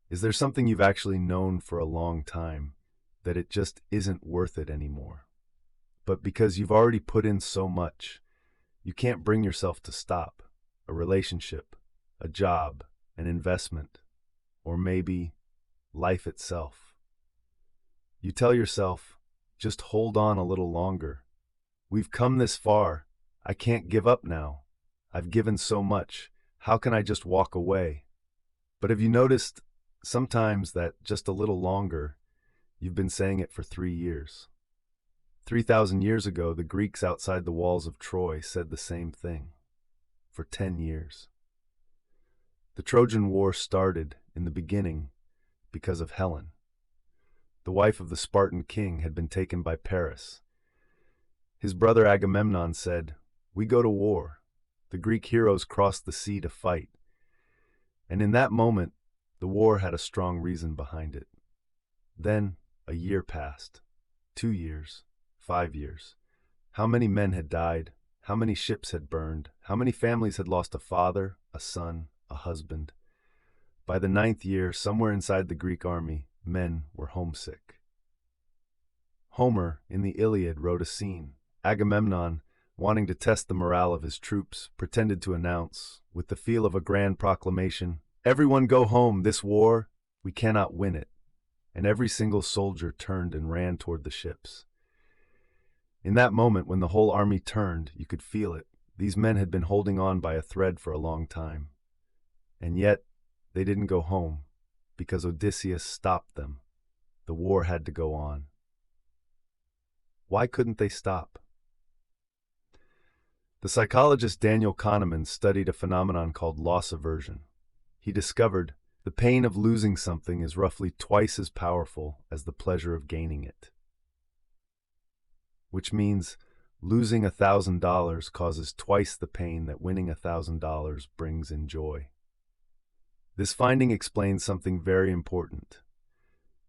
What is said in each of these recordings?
Is there something you've actually known for a long time that it just isn't worth it anymore? But because you've already put in so much, you can't bring yourself to stop. A relationship, a job, an investment, or maybe life itself. You tell yourself, just hold on a little longer. We've come this far. I can't give up now. I've given so much. How can I just walk away? But have you noticed sometimes that just a little longer, you've been saying it for 3 years? 3,000 years ago, the Greeks outside the walls of Troy said the same thing. For 10 years. The Trojan War started in the beginning because of Helen. The wife of the Spartan king had been taken by Paris. His brother Agamemnon said, "We go to war." The Greek heroes crossed the sea to fight. And in that moment, the war had a strong reason behind it. Then, a year passed. 2 years. 5 years. How many men had died? How many ships had burned? How many families had lost a father, a son, a husband? By the 9th year, somewhere inside the Greek army, men were homesick. Homer, in the Iliad, wrote a scene. Agamemnon, wanting to test the morale of his troops, pretended to announce, with the feel of a grand proclamation, "Everyone go home, this war, we cannot win it." And every single soldier turned and ran toward the ships. In that moment, when the whole army turned, you could feel it. These men had been holding on by a thread for a long time. And yet, they didn't go home, because Odysseus stopped them. The war had to go on. Why couldn't they stop? The psychologist Daniel Kahneman studied a phenomenon called loss aversion. He discovered the pain of losing something is roughly twice as powerful as the pleasure of gaining it. Which means losing $1,000 causes twice the pain that winning $1,000 brings in joy. This finding explains something very important.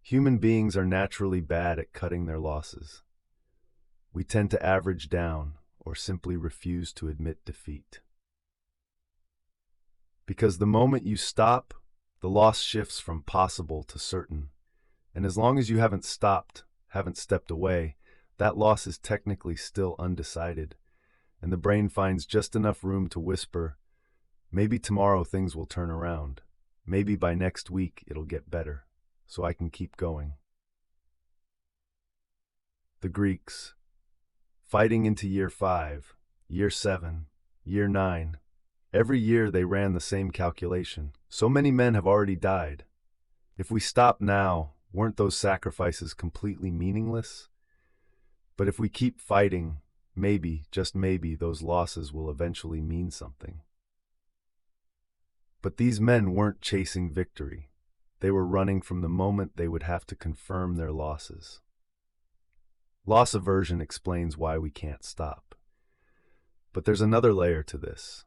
Human beings are naturally bad at cutting their losses. We tend to average down or simply refuse to admit defeat. Because the moment you stop, the loss shifts from possible to certain. And as long as you haven't stopped, haven't stepped away, that loss is technically still undecided, and the brain finds just enough room to whisper, maybe tomorrow things will turn around. Maybe by next week it'll get better, so I can keep going. The Greeks, fighting into year 5, year 7, year 9, every year they ran the same calculation. So many men have already died. If we stop now, weren't those sacrifices completely meaningless? But if we keep fighting, maybe, just maybe, those losses will eventually mean something. But these men weren't chasing victory. They were running from the moment they would have to confirm their losses. Loss aversion explains why we can't stop. But there's another layer to this.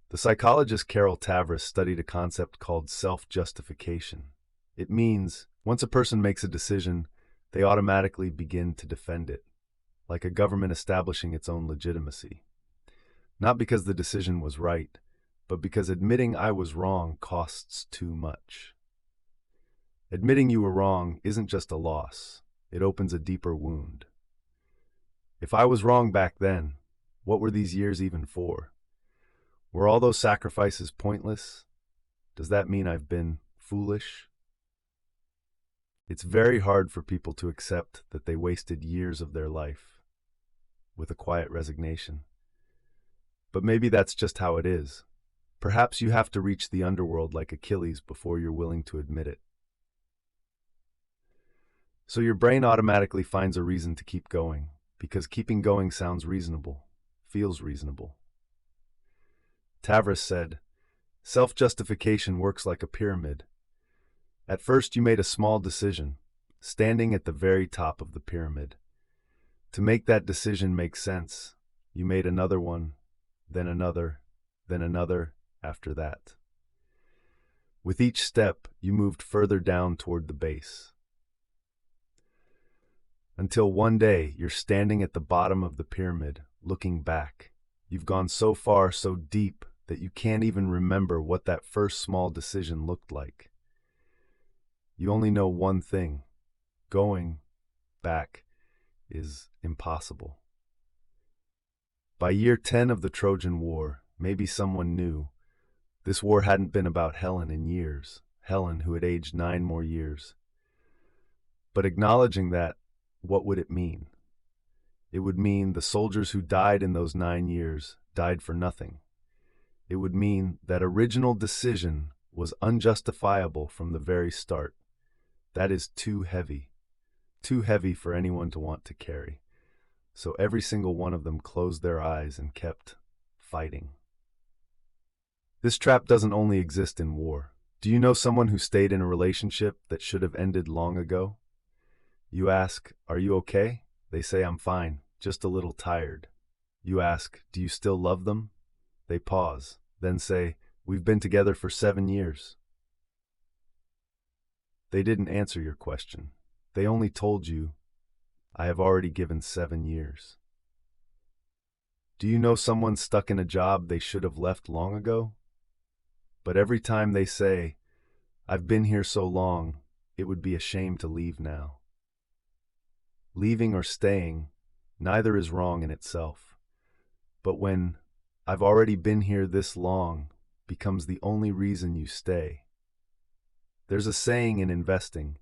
The psychologist Carol Tavris studied a concept called self-justification. It means, once a person makes a decision, they automatically begin to defend it, like a government establishing its own legitimacy. Not because the decision was right, but because admitting I was wrong costs too much. Admitting you were wrong isn't just a loss, it opens a deeper wound. If I was wrong back then, what were these years even for? Were all those sacrifices pointless? Does that mean I've been foolish? It's very hard for people to accept that they wasted years of their life with a quiet resignation. But maybe that's just how it is. Perhaps you have to reach the underworld like Achilles before you're willing to admit it. So your brain automatically finds a reason to keep going, because keeping going sounds reasonable, feels reasonable. Tavris said, self-justification works like a pyramid. At first you made a small decision, standing at the very top of the pyramid. To make that decision make sense, you made another one, then another after that. With each step, you moved further down toward the base. Until one day, you're standing at the bottom of the pyramid, looking back. You've gone so far, so deep, that you can't even remember what that first small decision looked like. You only know one thing. Going back is impossible. By year 10 of the Trojan War, maybe someone knew. This war hadn't been about Helen in years, Helen who had aged 9 more years. But acknowledging that, what would it mean? It would mean the soldiers who died in those 9 years died for nothing. It would mean that original decision was unjustifiable from the very start. That is too heavy for anyone to want to carry. So every single one of them closed their eyes and kept fighting. This trap doesn't only exist in war. Do you know someone who stayed in a relationship that should have ended long ago? You ask, "Are you okay?" They say, "I'm fine, just a little tired." You ask, "Do you still love them?" They pause, then say, "We've been together for 7 years." They didn't answer your question. They only told you, "I have already given 7 years." Do you know someone stuck in a job they should have left long ago? But every time they say, "I've been here so long, it would be a shame to leave now." Leaving or staying, neither is wrong in itself. But when "I've already been here this long" becomes the only reason you stay. There's a saying in investing,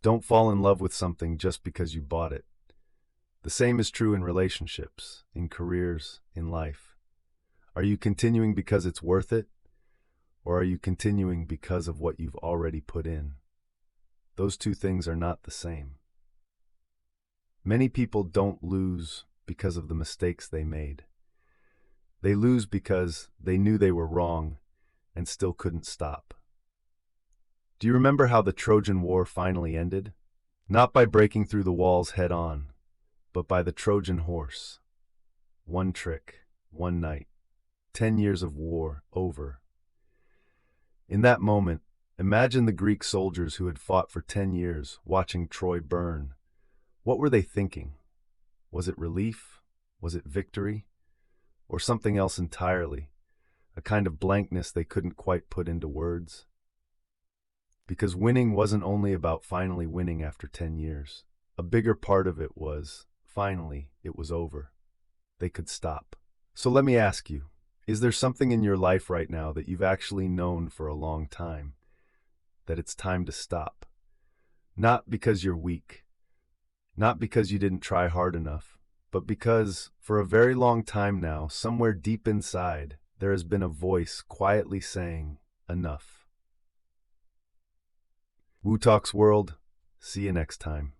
don't fall in love with something just because you bought it. The same is true in relationships, in careers, in life. Are you continuing because it's worth it? Or are you continuing because of what you've already put in? Those two things are not the same. Many people don't lose because of the mistakes they made. They lose because they knew they were wrong and still couldn't stop. Do you remember how the Trojan War finally ended? Not by breaking through the walls head on, but by the Trojan horse. One trick, one night, 10 years of war over. In that moment, imagine the Greek soldiers who had fought for 10 years, watching Troy burn. What were they thinking? Was it relief? Was it victory? Or something else entirely? A kind of blankness they couldn't quite put into words? Because winning wasn't only about finally winning after 10 years. A bigger part of it was, finally, it was over. They could stop. So let me ask you, is there something in your life right now that you've actually known for a long time, that it's time to stop? Not because you're weak, not because you didn't try hard enough, but because, for a very long time now, somewhere deep inside, there has been a voice quietly saying, enough. Woo Talks World, see you next time.